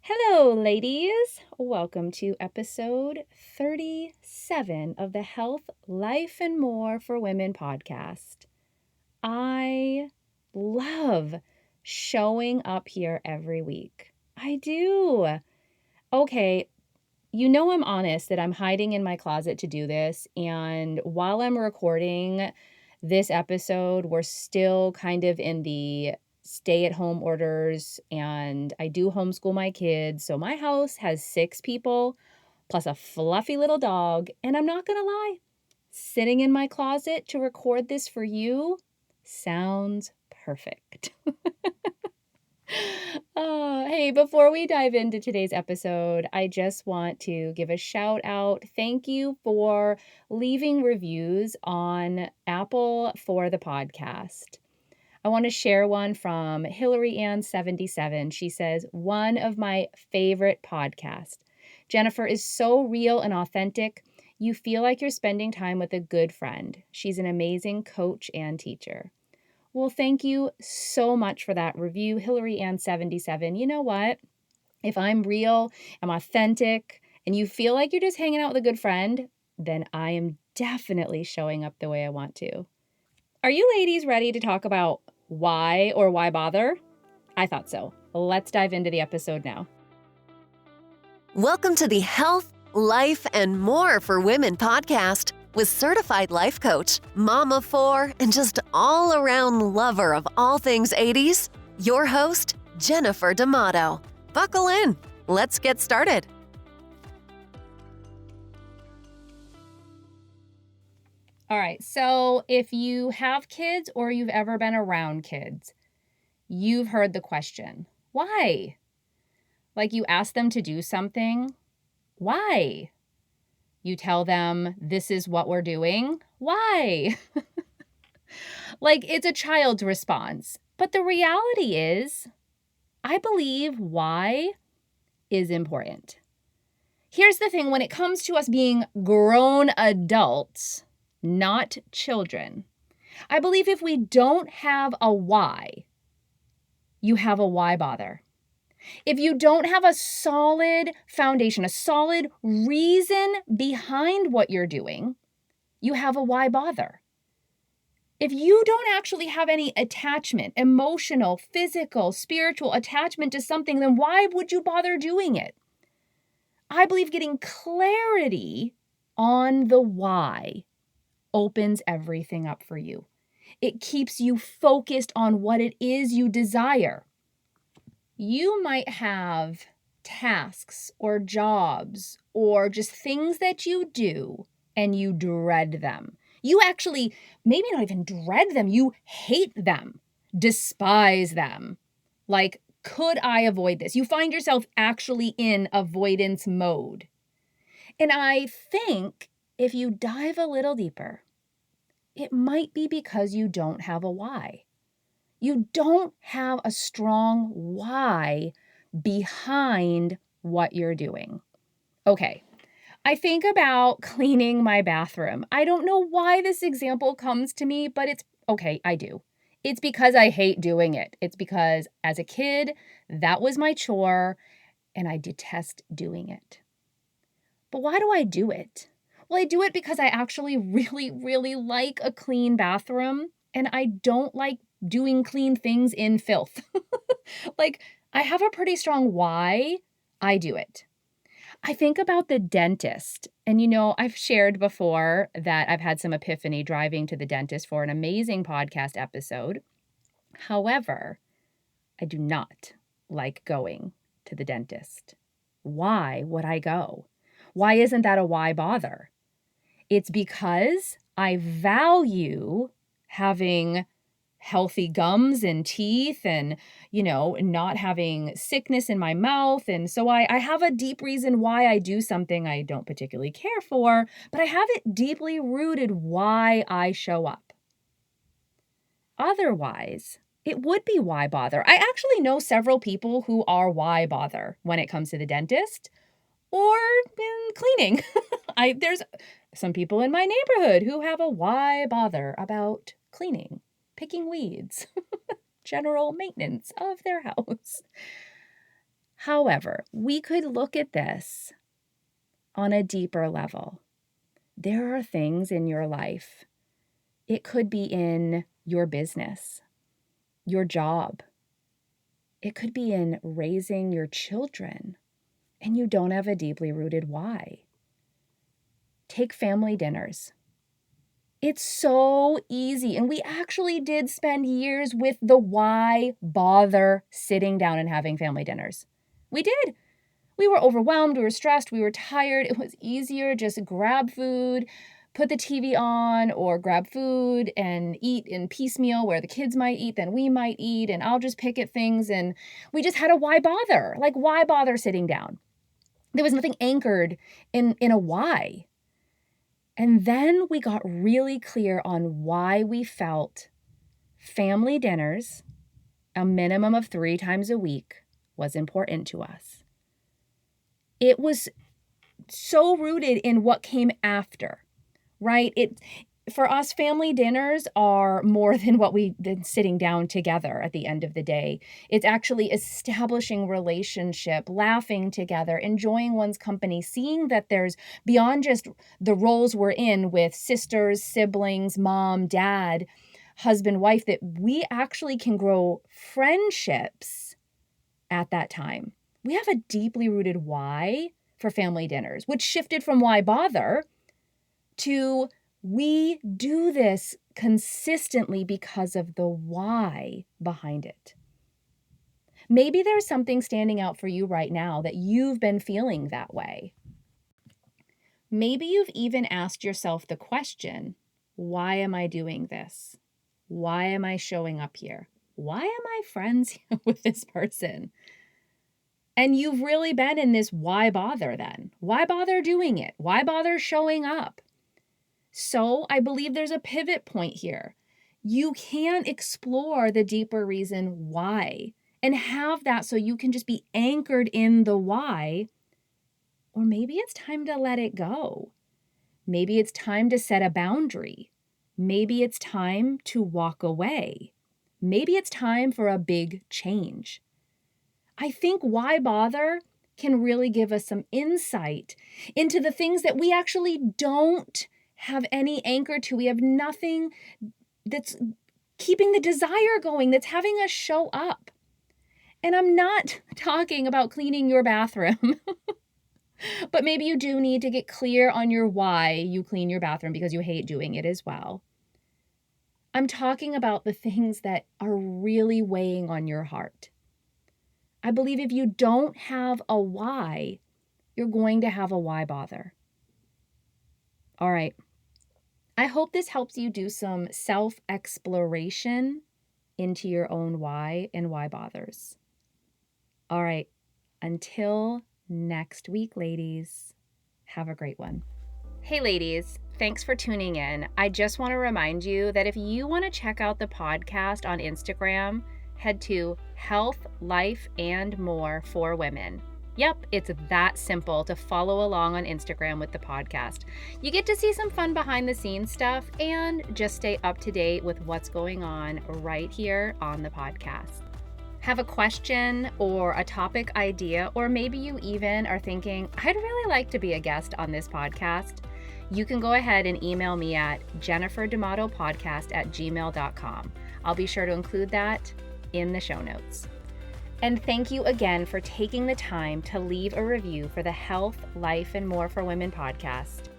Hello, ladies. Welcome to episode 37 of the Health, Life, and More for Women podcast. I love showing up here every week. I do. Okay, you know I'm honest that I'm hiding in my closet to do this, and while I'm recording this episode, we're still kind of in the stay-at-home orders, and I do homeschool my kids, so my house has 6 people plus a fluffy little dog, and I'm not gonna lie, sitting in my closet to record this for you sounds perfect. Hey, before we dive into today's episode, I just want to give a shout out. Thank you for leaving reviews on Apple for the podcast. I want to share one from Hillary Ann 77. She says, one of my favorite podcasts. Jennifer is so real and authentic. You feel like you're spending time with a good friend. She's an amazing coach and teacher. Well, thank you so much for that review, Hillary Ann 77. You know what? If I'm real, I'm authentic, and you feel like you're just hanging out with a good friend, then I am definitely showing up the way I want to. Are you ladies ready to talk about why or why bother? I thought so. Let's dive into the episode now. Welcome to the Health, Life, and More for Women podcast with certified life coach, mom of 4, and just all-around lover of all things 80s, your host, Jennifer D'Amato. Buckle in. Let's get started. All right, so if you have kids or you've ever been around kids, you've heard the question, why? Like you ask them to do something, why? You tell them, this is what we're doing, why? Like it's a child's response. But the reality is, I believe why is important. Here's the thing, when it comes to us being grown adults, not children, I believe if we don't have a why, you have a why bother. If you don't have a solid foundation, a solid reason behind what you're doing, you have a why bother. If you don't actually have any attachment, emotional, physical, spiritual attachment to something, then why would you bother doing it? I believe getting clarity on the why opens everything up for you. It keeps you focused on what it is you desire. You might have tasks or jobs or just things that you do and you dread them. You actually maybe not even dread them, you hate them, despise them. Like, could I avoid this? You find yourself actually in avoidance mode. And I think if you dive a little deeper, it might be because you don't have a why. You don't have a strong why behind what you're doing. Okay, I think about cleaning my bathroom. I don't know why this example comes to me, but it's okay, I do. It's because I hate doing it. It's because as a kid, that was my chore and I detest doing it. But why do I do it? Well, I do it because I actually really, really like a clean bathroom and I don't like doing clean things in filth. Like, I have a pretty strong why I do it. I think about the dentist, and I've shared before that I've had some epiphany driving to the dentist for an amazing podcast episode. However, I do not like going to the dentist. Why would I go? Why isn't that a why bother? It's because I value having healthy gums and teeth and, not having sickness in my mouth. And so I have a deep reason why I do something I don't particularly care for, but I have it deeply rooted why I show up. Otherwise, it would be why bother. I actually know several people who are why bother when it comes to the dentist or in cleaning. There's some people in my neighborhood who have a why bother about cleaning, picking weeds, general maintenance of their house. However, we could look at this on a deeper level. There are things in your life. It could be in your business, your job. It could be in raising your children, and you don't have a deeply rooted why. Take family dinners. It's so easy. And we actually did spend years with the why bother sitting down and having family dinners. We did. We were overwhelmed. We were stressed. We were tired. It was easier just grab food, put the TV on, or grab food and eat in piecemeal where the kids might eat than we might eat. And I'll just pick at things. And we just had a why bother? Like, why bother sitting down? There was nothing anchored in a why. And then we got really clear on why we felt family dinners, a minimum of 3 times a week, was important to us. It was so rooted in what came after, right? For us, family dinners are more than what we did sitting down together at the end of the day. It's actually establishing relationship, laughing together, enjoying one's company, seeing that there's beyond just the roles we're in with sisters, siblings, mom, dad, husband, wife, that we actually can grow friendships at that time. We have a deeply rooted why for family dinners, which shifted from why bother to we do this consistently because of the why behind it. Maybe there's something standing out for you right now that you've been feeling that way. Maybe you've even asked yourself the question, why am I doing this? Why am I showing up here? Why am I friends with this person? And you've really been in this why bother then? Why bother doing it? Why bother showing up? So I believe there's a pivot point here. You can explore the deeper reason why and have that so you can just be anchored in the why. Or maybe it's time to let it go. Maybe it's time to set a boundary. Maybe it's time to walk away. Maybe it's time for a big change. I think why bother can really give us some insight into the things that we actually don't have any anchor to. We have nothing that's keeping the desire going, that's having us show up. And I'm not talking about cleaning your bathroom, but maybe you do need to get clear on your why you clean your bathroom because you hate doing it as well. I'm talking about the things that are really weighing on your heart. I believe if you don't have a why, you're going to have a why bother. All right. I hope this helps you do some self-exploration into your own why and why bothers. All right. Until next week, ladies, have a great one. Hey, ladies. Thanks for tuning in. I just want to remind you that if you want to check out the podcast on Instagram, head to Health, Life, and More for Women. Yep, it's that simple to follow along on Instagram with the podcast. You get to see some fun behind the scenes stuff and just stay up to date with what's going on right here on the podcast. Have a question or a topic idea, or maybe you even are thinking, I'd really like to be a guest on this podcast? You can go ahead and email me at jenniferdamatopodcast@gmail.com. I'll be sure to include that in the show notes. And thank you again for taking the time to leave a review for the Health, Life, and More for Women podcast.